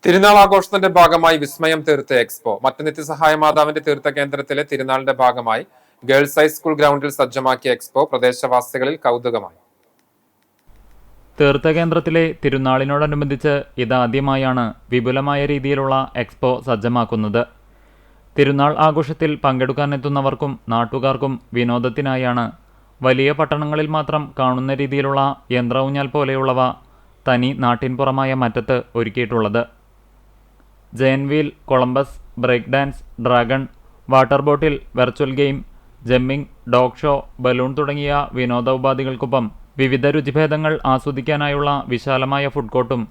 തിരുനാൾ ആഘോഷത്തിന്റെ ഭാഗമായി വിസ്മയം തീർത്ത എക്സ്പോ മറ്റ് നിത്യസഹായ മാതാവിന്റെ തീർത്ഥ കേന്ദ്രത്തിലെ തിരുനാളിന്റെ ഭാഗമായി ഗേൾസ് ഹൈസ്കൂൾ ഗ്രൗണ്ടിൽ സജ്ജമാക്കിയ എക്സ്പോ പ്രദേശവാസികളിൽ കൗതുകമായി. തീർത്ഥ കേന്ദ്രത്തിലെ തിരുനാളിനോടനുബന്ധിച്ച് ഇതാദ്യമായാണ് വിപുലമായ രീതിയിലുള്ള എക്സ്പോ സജ്ജമാക്കുന്നത്. തിരുനാൾ ആഘോഷത്തിൽ പങ്കെടുക്കാനെത്തുന്നവർക്കും നാട്ടുകാർക്കും വിനോദത്തിനായാണ് വലിയ പട്ടണങ്ങളിൽ മാത്രം കാണുന്ന രീതിയിലുള്ള യന്ത്ര ഊഞ്ഞാൽ പോലെയുള്ളവ തനി നാട്ടിൻപുറമായ മറ്റത്ത് ഒരുക്കിയിട്ടുള്ളത്. Giant wheel, Columbus, break dance, dragon, water bottle, virtual game, jamming, dog show, balloon തുടങ്ങിയ വിനോദ ഉപാധികൾക്കൊപ്പം വിവിധ രുചിഭേദങ്ങൾ ആസ്വദിക്കാനായുള്ള വിശാലമായ ഫുഡ് കോർട്ടും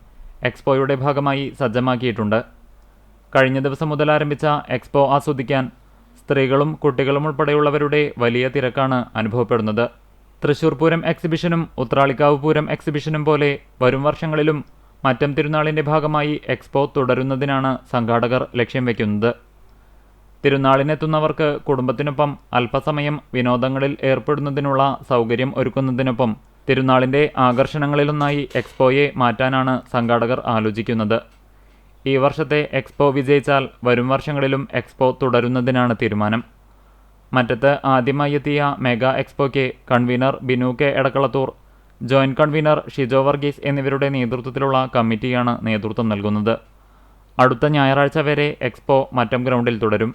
എക്സ്പോയുടെ ഭാഗമായി സജ്ജമാക്കിയിട്ടുണ്ട്. കഴിഞ്ഞ ദിവസം മുതൽ ആരംഭിച്ച എക്സ്പോ ആസ്വദിക്കാൻ സ്ത്രീകളും കുട്ടികളും ഉൾപ്പെടെയുള്ളവരുടെ വലിയ തിരക്കാണ് അനുഭവപ്പെടുന്നത്. തൃശൂർ പൂരം എക്സിബിഷനും ഉത്രാളിക്കാവ് പൂരം എക്സിബിഷനും പോലെ വരും വർഷങ്ങളിലും മറ്റം തിരുനാളിൻ്റെ ഭാഗമായി എക്സ്പോ തുടരുന്നതിനാണ് സംഘാടകർ ലക്ഷ്യം വയ്ക്കുന്നത്. തിരുനാളിനെത്തുന്നവർക്ക് കുടുംബത്തിനൊപ്പം അല്പസമയം വിനോദങ്ങളിൽ ഏർപ്പെടുന്നതിനുള്ള സൗകര്യം ഒരുക്കുന്നതിനൊപ്പം തിരുനാളിൻ്റെ ആകർഷണങ്ങളിലൊന്നായി എക്സ്പോയെ മാറ്റാനാണ് സംഘാടകർ ആലോചിക്കുന്നത്. ഈ വർഷത്തെ എക്സ്പോ വിജയിച്ചാൽ വരും വർഷങ്ങളിലും എക്സ്പോ തുടരുന്നതിനാണ് തീരുമാനം. മറ്റത്ത് ആദ്യമായി എത്തിയ മെഗാ എക്സ്പോയ്ക്ക് convener Binu K Edakkalathur, joint convener Shijo Varghese എന്നിവരുടെ നേതൃത്വത്തിലുള്ള കമ്മിറ്റിയാണ് നേതൃത്വം നൽകുന്നത്. അടുത്ത ഞായറാഴ്ച വരെ എക്സ്പോ മറ്റം ഗ്രൗണ്ടിൽ തുടരും.